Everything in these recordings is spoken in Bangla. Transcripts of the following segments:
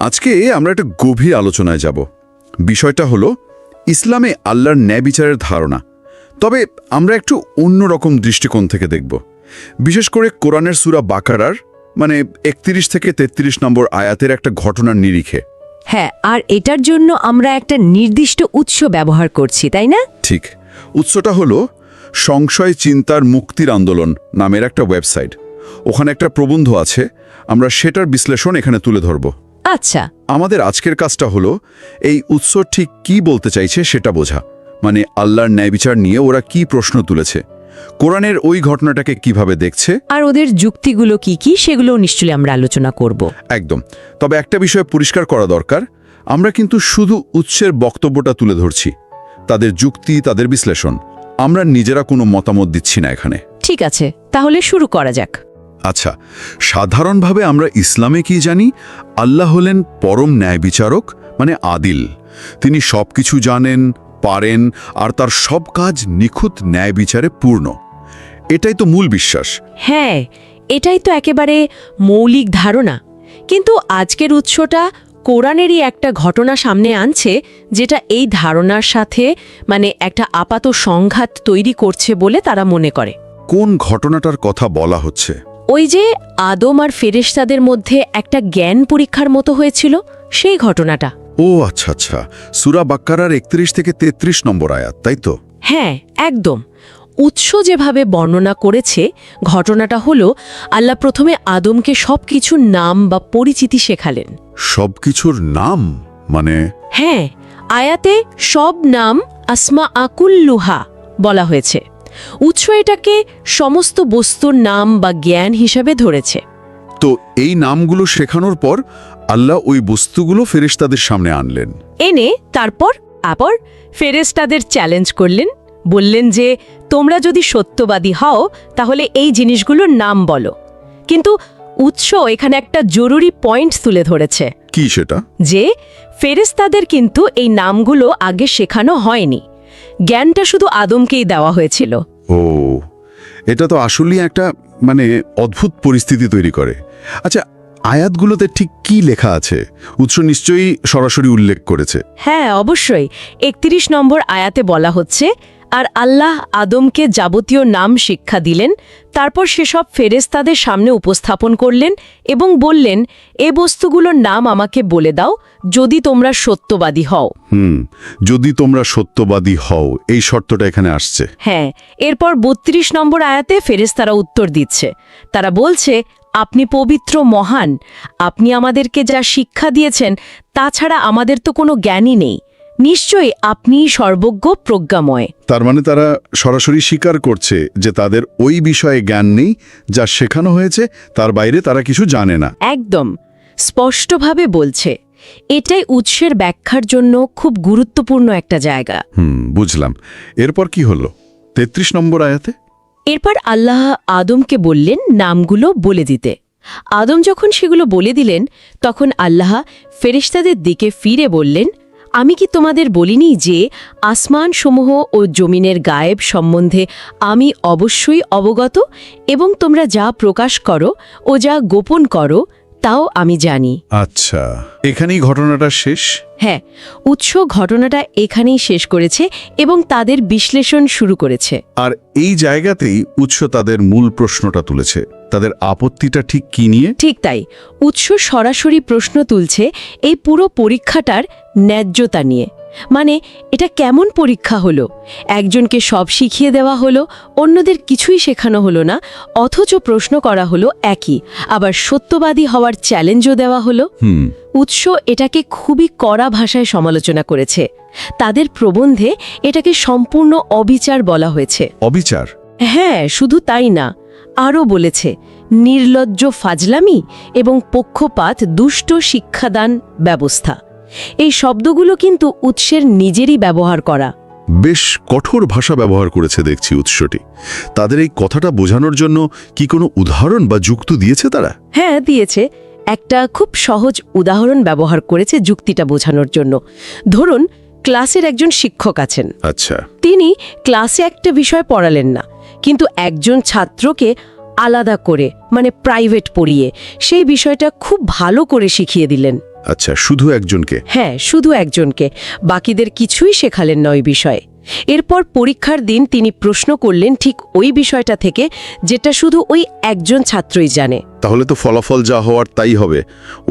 আজকে আমরা একটা গভীর আলোচনায় যাব। বিষয়টা হলো ইসলামে আল্লাহর ন্যায় বিচারের ধারণা, তবে আমরা একটু অন্যরকম দৃষ্টিকোণ থেকে দেখব। বিশেষ করে কোরআনের সূরা বাকারার 31 থেকে 33 নম্বর আয়াতের একটা ঘটনার নিরিখে। হ্যাঁ, আর এটার জন্য আমরা একটা নির্দিষ্ট উৎস ব্যবহার করছি, তাই না? ঠিক, উৎসটা হলো সংশয় চিন্তার মুক্তির আন্দোলন নামের একটা ওয়েবসাইট। ওখানে একটা প্রবন্ধ আছে, আমরা সেটার বিশ্লেষণ এখানে তুলে ধরব। আচ্ছা, আমাদের আজকের কাজটা হলো এই উৎস ঠিক কি বলতে চাইছে সেটা বোঝা, আল্লাহর ন্যায় বিচার নিয়ে ওরা কি প্রশ্ন তুলেছে, কোরআনের ওই ঘটনাটাকে কিভাবে দেখছে, আর ওদের যুক্তিগুলো কি কি সেগুলো নিশ্চয়ই আমরা আলোচনা করব। একদম। তবে একটা বিষয় পরিষ্কার করা দরকার, আমরা কিন্তু শুধু উৎসের বক্তব্যটা তুলে ধরছি, তাদের যুক্তি, তাদের বিশ্লেষণ। আমরা নিজেরা কোনো মতামত দিচ্ছি না এখানে। ঠিক আছে, তাহলে শুরু করা যাক। আচ্ছা, সাধারণভাবে আমরা ইসলামে কি জানি? আল্লাহ হলেন পরম ন্যায় বিচারক, আদিল। তিনি সবকিছু জানেন, পারেন, আর তার সব কাজ নিখুঁত ন্যায় বিচারে পূর্ণ। এটাই তো মূল বিশ্বাস। হ্যাঁ, এটাই তো একেবারে মৌলিক ধারণা। কিন্তু আজকের উৎসটা কোরআনেরই একটা ঘটনা সামনে আনছে, যেটা এই ধারণার সাথে একটা আপাত সংঘাত তৈরি করছে বলে তারা মনে করে। কোন ঘটনাটার কথা বলা হচ্ছে? ওই যে আদম আর ফেরেশতাদের মধ্যে একটা জ্ঞান পরীক্ষার মতো হয়েছিল, সেই ঘটনাটা। ও আচ্ছা আচ্ছা, সূরা বাকারার 31 থেকে 33 নম্বর আয়াত, তাই তো? হ্যাঁ, একদম। উৎস যেভাবে বর্ণনা করেছে, ঘটনাটা হলো আল্লাহ প্রথমে আদমকে সবকিছুর নাম বা পরিচিতি শেখালেন। সবকিছুর নাম? হ্যাঁ, আয়াতে সব নাম আসমা আকুল্লুহা বলা হয়েছে। উৎস এটাকে সমস্ত বস্তুর নাম বা জ্ঞান হিসাবে ধরেছে। তো এই নামগুলো শেখানোর পর আল্লাহ ওই বস্তুগুলো ফেরেশতাদের সামনে আনলেন। এনে তারপর ফেরেশতাদের চ্যালেঞ্জ করলেন, বললেন যে তোমরা যদি সত্যবাদী হও তাহলে এই জিনিসগুলোর নাম বলো। কিন্তু উৎস এখানে একটা জরুরি পয়েন্ট তুলে ধরেছে। কি সেটা? যে ফেরেশতাদের কিন্তু এই নামগুলো আগে শেখানো হয়নি, জ্ঞানটা শুধু আদমকেই দেওয়া হয়েছিল। ও, এটা তো আসলেই একটা অদ্ভুত পরিস্থিতি তৈরি করে। আচ্ছা, আয়াতগুলোতে ঠিক কি লেখা আছে? উৎস নিশ্চয়ই সরাসরি উল্লেখ করেছে। হ্যাঁ, অবশ্যই। 31 নম্বর আয়াতে বলা হচ্ছে, আর আল্লাহ আদমকে যাবতীয় নাম শিক্ষা দিলেন, তারপর সেসব ফেরেশতাদের সামনে উপস্থাপন করলেন এবং বললেন, এ বস্তুগুলোর নাম আমাকে বলে দাও যদি তোমরা সত্যবাদী হও। যদি তোমরা সত্যবাদী হও, এই শর্তটা এখানে আসছে। হ্যাঁ, এরপর 32 নম্বর আয়াতে ফেরেশতারা উত্তর দিচ্ছে। তারা বলছে, আপনি পবিত্র, মহান, আপনি আমাদেরকে যা শিক্ষা দিয়েছেন তাছাড়া আমাদের তো কোনো জ্ঞানই নেই, নিশ্চয়ই আপনিই সর্বজ্ঞ, প্রজ্ঞাময়। তার তারা সরাসরি স্বীকার করছে যে তাদের ওই বিষয়ে জ্ঞান নেই, যা শেখানো হয়েছে তার বাইরে তারা কিছু জানে না। একদম স্পষ্টভাবে বলছে। এটাই উৎসের ব্যাখ্যার জন্য খুব গুরুত্বপূর্ণ একটা জায়গা। বুঝলাম। এরপর কি হলো 33 নম্বর আয়াতে? এরপর আল্লাহ আদমকে বললেন নামগুলো বলে দিতে। আদম যখন সেগুলো বলে দিলেন, তখন আল্লাহ ফেরেশতাদের দিকে ফিরে বললেন, আমি কি তোমাদের বলিনি যে আসমানসমূহ ও জমিনের গায়েব সম্বন্ধে আমি অবশ্যই অবগত, এবং তোমরা যা প্রকাশ করো ও যা গোপন করো তাও আমি জানি। আচ্ছা, এখানেই ঘটনাটা শেষ? হ্যাঁ, উৎস ঘটনাটা এখানেই শেষ করেছে এবং তাদের বিশ্লেষণ শুরু করেছে। আর এই জায়গাতেই উৎস তাদের মূল প্রশ্নটা তুলেছে। তাদের আপত্তিটা ঠিক কি নিয়ে? ঠিক তাই, উৎস সরাসরি প্রশ্ন তুলছে এই পুরো পরীক্ষাটার ন্যায্যতা নিয়ে। এটা কেমন পরীক্ষা হলো? একজনকে সব শিখিয়ে দেওয়া হলো, অন্যদের কিছুই শেখানো হলো না, অথচ প্রশ্ন করা হলো একই, আবার সত্যবাদী হওয়ার চ্যালেঞ্জও দেওয়া হলো। উৎস এটাকে খুবই কড়া ভাষায় সমালোচনা করেছে। তাদের প্রবন্ধে এটাকে সম্পূর্ণ অবিচার বলা হয়েছে। অবিচার? হ্যাঁ, শুধু তাই না, আরও বলেছে নির্লজ্জ ফাজলামি এবং পক্ষপাত দুষ্ট শিক্ষাদান ব্যবস্থা। এই শব্দগুলো কিন্তু উৎসের নিজেরই ব্যবহার করা। বেশ কঠোর ভাষা ব্যবহার করেছে দেখছি উৎসটি। তাদের এই কথাটা বোঝানোর জন্য কি কোনো উদাহরণ বা যুক্তি দিয়েছে তারা? হ্যাঁ, দিয়েছে। একটা খুব সহজ উদাহরণ ব্যবহার করেছে যুক্তিটা বোঝানোর জন্য। ধরুন, ক্লাসের একজন শিক্ষক আছেন। আচ্ছা। তিনি ক্লাসে একটা বিষয় পড়ালেন না, কিন্তু একজন ছাত্রকে আলাদা করে প্রাইভেট পড়িয়ে সেই বিষয়টা খুব ভালো করে শিখিয়ে দিলেন। আচ্ছা, শুধু একজনকে? হ্যাঁ, শুধু একজনকে, বাকিদের কিছুই শেখালেন না ওই বিষয়ে। এরপর পরীক্ষার দিন তিনি প্রশ্ন করলেন ঠিক ওই বিষয়টা থেকে, যেটা শুধু ওই একজন ছাত্রই জানে। তাহলে তো ফলাফল যা হওয়ার তাই হবে,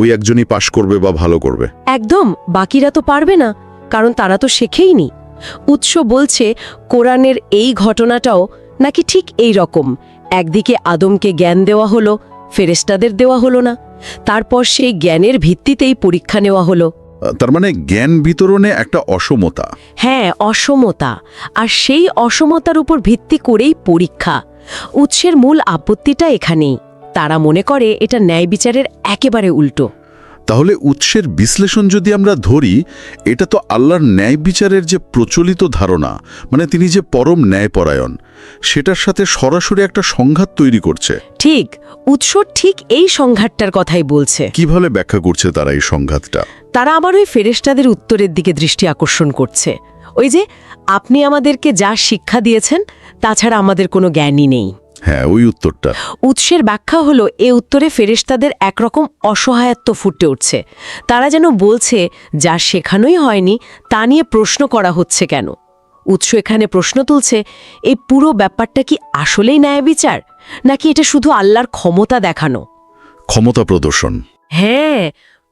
ওই একজনই পাশ করবে বা ভালো করবে। একদম, বাকিরা তো পারবে না, কারণ তারা তো শেখেইনি। উৎস বলছে কোরআনের এই ঘটনাটাও নাকি ঠিক এই রকম। একদিকে আদমকে জ্ঞান দেওয়া হলো, ফেরেশতাদের দেওয়া হলো না, তারপর সেই জ্ঞানের ভিত্তিতেই পরীক্ষা নেওয়া হলো। তার মানে জ্ঞান বিতরণে একটা অসমতা। হ্যাঁ, অসমতা, আর সেই অসমতার উপর ভিত্তি করেই পরীক্ষা। উৎসের মূল আপত্তিটা এখানেই। তারা মনে করে এটা ন্যায় বিচারের একেবারে উল্টো। তাহলে উৎসের বিশ্লেষণ যদি আমরা ধরি, এটা তো আল্লাহর ন্যায় বিচারের যে প্রচলিত ধারণা, মানে তিনি যে পরম ন্যায়পরায়ণ, সেটার সাথে সরাসরি একটা সংঘাত তৈরি করছে। ঠিক, উৎস ঠিক এই সংঘাতটার কথাই বলছে। কিভাবে ব্যাখ্যা করছে তারা এই সংঘাতটা? তারা আবার ওই ফেরেশতাদের উত্তরের দিকে দৃষ্টি আকর্ষণ করছে। ওই যে, আপনি আমাদেরকে যা শিক্ষা দিয়েছেন তাছাড়া আমাদের কোনো জ্ঞানই নেই। হ্যাঁ, ওই উত্তরটা। উৎসের ব্যাখ্যা হলো এ উত্তরে ফেরেশতাদের একরকম অসহায়ত্ব ফুটে উঠছে। তারা যেন বলছে যা শেখানোই হয়নি তা নিয়ে প্রশ্ন করা হচ্ছে কেন। উৎস এখানে প্রশ্ন তুলছে, এই পুরো ব্যাপারটা কি আসলেই ন্যায় বিচার, নাকি এটা শুধু আল্লাহর ক্ষমতা দেখানো? ক্ষমতা প্রদর্শন। হ্যাঁ,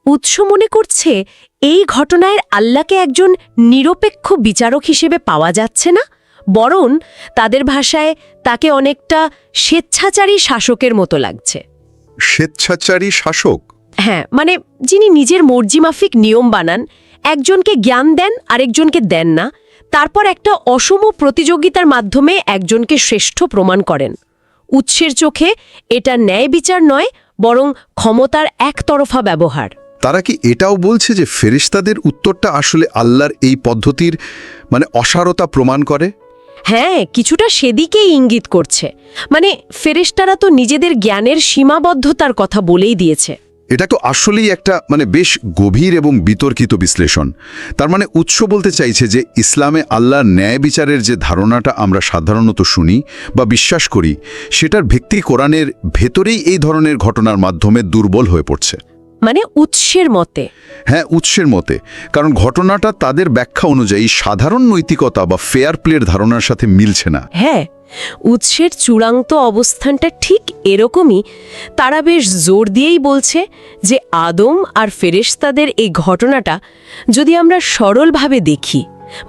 উৎস মনে করছে এই ঘটনায় আল্লাহকে একজন নিরপেক্ষ বিচারক হিসেবে পাওয়া যাচ্ছে না, বরং তাদের ভাষায় তাকে অনেকটা স্বেচ্ছাচারী শাসকের মতো লাগছে। স্বেচ্ছাচারী শাসক? হ্যাঁ, মানে যিনি নিজের মর্জিমাফিক নিয়ম বানান, একজনকে জ্ঞান দেন আরেকজনকে দেন না, তারপর একটা অসম প্রতিযোগিতার মাধ্যমে একজনকে শ্রেষ্ঠ প্রমাণ করেন। উৎসের চোখে এটা ন্যায় বিচার নয়, বরং ক্ষমতার একতরফা ব্যবহার। তারা কি এটাও বলছে যে ফেরেশতাদের উত্তরটা আসলে আল্লাহর এই পদ্ধতির মানে অসারতা প্রমাণ করে? হ্যাঁ, কিছুটা সেদিকেই ইঙ্গিত করছে। মানে ফেরেশতারা তো নিজেদের জ্ঞানের সীমাবদ্ধতার কথা বলেই দিয়েছে। এটা তো আসলেই একটা মানে বেশ গভীর এবং বিতর্কিত বিশ্লেষণ। তার মানে উৎস বলতে চাইছে যে ইসলামে আল্লাহর ন্যায় বিচারের যে ধারণাটা আমরা সাধারণত শুনি বা বিশ্বাস করি, সেটার ভিত্তি কোরআনের ভেতরেই এই ধরনের ঘটনার মাধ্যমে দুর্বল হয়ে পড়ছে। মানে উৎসের মতে? হ্যাঁ, উৎসের মতে। কারণ ঘটনাটা তাদের ব্যাখ্যা অনুযায়ী সাধারণ নৈতিকতা বা ফেয়ার প্লের ধারণার সাথে মিলছে না। হ্যাঁ, উৎসের চূড়ান্ত অবস্থানটা ঠিক এরকমই। তারা বেশ জোর দিয়েই বলছে যে আদম আর ফেরেশতাদের এই ঘটনাটা যদি আমরা সরলভাবে দেখি,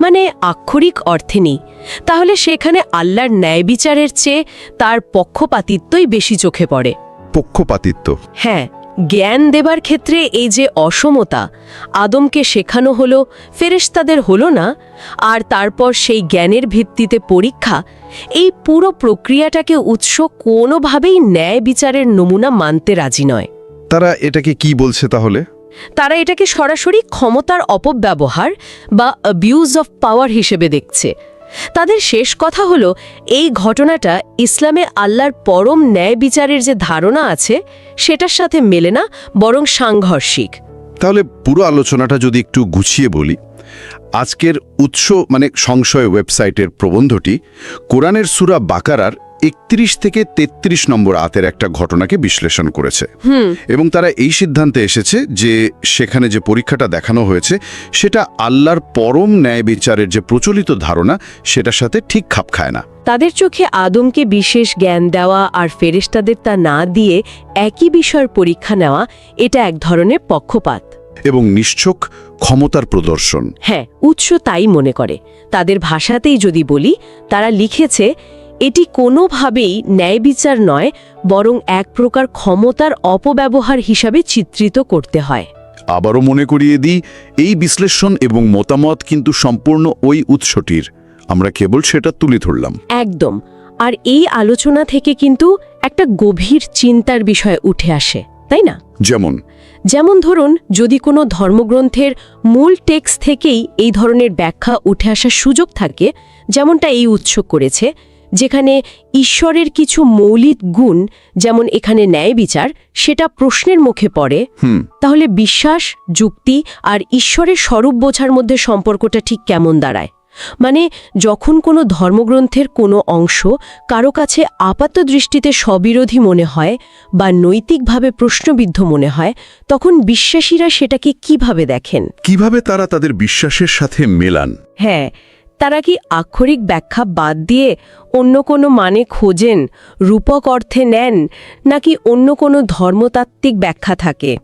মানে আক্ষরিক অর্থে নেই, তাহলে সেখানে আল্লাহর ন্যায় বিচারের চেয়ে তার পক্ষপাতিত্বই বেশি চোখে পড়ে। পক্ষপাতিত্ব? হ্যাঁ, জ্ঞান দেবার ক্ষেত্রে এই যে অসমতা, আদমকে শেখানো হলো, ফেরেশতাদের হলো না, আর তারপর সেই জ্ঞানের ভিত্তিতে পরীক্ষা, এই পুরো প্রক্রিয়াটাকে উৎস কোনোভাবেই ন্যায় বিচারের নমুনা মানতে রাজি নয়। তারা এটাকে কি বলছে তাহলে? তারা এটাকে সরাসরি ক্ষমতার অপব্যবহার বা অ্যাবিউজ অফ পাওয়ার হিসেবে দেখছে। তাদের শেষ কথা হলো এই ঘটনাটা ইসলামে আল্লাহর পরম ন্যায় বিচারের যে ধারণা আছে সেটার সাথে মেলে না, বরং সাংঘর্ষিক। তাহলে পুরো আলোচনাটা যদি একটু গুছিয়ে বলি, আজকের উৎস মানে সংশয় ওয়েবসাইটের প্রবন্ধটি কোরআনের সূরা বাকারার 31 থেকে 33 নম্বর আয়াতের একটা ঘটনাকে বিশ্লেষণ করেছে এবং তারা এই সিদ্ধান্তে এসেছে যে সেখানে যে পরীক্ষাটা দেখানো হয়েছে সেটা আল্লাহর পরম ন্যায় বিচারের যে প্রচলিত ধারণা সেটার সাথে ঠিক খাপ খায় না। তাদের চোখে আদমকে বিশেষ জ্ঞান দেওয়া আর ফেরেশতাদের তা না দিয়ে একই বিষয়ের পরীক্ষা নেওয়া, এটা এক ধরনের পক্ষপাত এবং নিশ্চক ক্ষমতার প্রদর্শন। হ্যাঁ, উৎস তাই মনে করে। তাদের ভাষাতেই যদি বলি, তারা লিখেছে এটি কোনোভাবেই ন্যায় বিচার নয়, বরং এক প্রকার ক্ষমতার অপব্যবহার হিসাবে চিত্রিত করতে হয়। আবারও মনে করিয়ে দিই, এই বিশ্লেষণ এবং মতামত কিন্তু সম্পূর্ণ ওই উৎসটির, আমরা কেবল সেটা তুলে ধরলাম। একদম। আর এই আলোচনা থেকে কিন্তু একটা গভীর চিন্তার বিষয় উঠে আসে, তাই না? যেমন ধরুন, যদি কোনো ধর্মগ্রন্থের মূল টেক্সট থেকেই এই ধরনের ব্যাখ্যা উঠে আসার সুযোগ থাকে, যেমনটা এই উৎস করেছে, যেখানে ঈশ্বরের কিছু মৌলিক গুণ, যেমন এখানে ন্যায় বিচার, সেটা প্রশ্নের মুখে পড়ে, তাহলে বিশ্বাস, যুক্তি আর ঈশ্বরের স্বরূপ বোঝার মধ্যে সম্পর্কটা ঠিক কেমন দাঁড়ায়? মানে যখন কোনো ধর্মগ্রন্থের কোনো অংশ কারো কাছে আপাত দৃষ্টিতে স্ববিরোধী মনে হয় বা নৈতিকভাবে প্রশ্নবিদ্ধ মনে হয়, তখন বিশ্বাসীরা সেটাকে কিভাবে দেখেন? কিভাবে তারা তাদের বিশ্বাসের সাথে মেলান? হ্যাঁ, তারা কি আক্ষরিক ব্যাখ্যা বাদ দিয়ে অন্য কোনো মানে খোঁজেন, রূপক অর্থে নেন, নাকি অন্য কোনো ধর্মতাত্ত্বিক ব্যাখ্যা থাকে?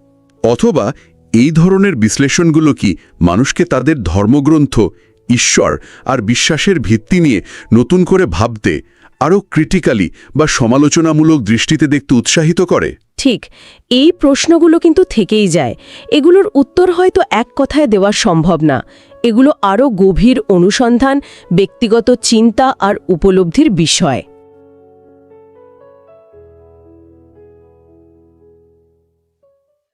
অথবা এই ধরনের বিশ্লেষণগুলো কি মানুষকে তাদের ধর্মগ্রন্থ, ঈশ্বর আর বিশ্বাসের ভিত্তি নিয়ে নতুন করে ভাবতে, আরও ক্রিটিক্যালি বা সমালোচনামূলক দৃষ্টিতে দেখতে উৎসাহিত করে? ঠিক, এই প্রশ্নগুলো কিন্তু থেকেই যায়। এগুলোর উত্তর হয়তো এক কথায় দেওয়া সম্ভব না। এগুলো আরও গভীর অনুসন্ধান, ব্যক্তিগত চিন্তা আর উপলব্ধির বিষয়।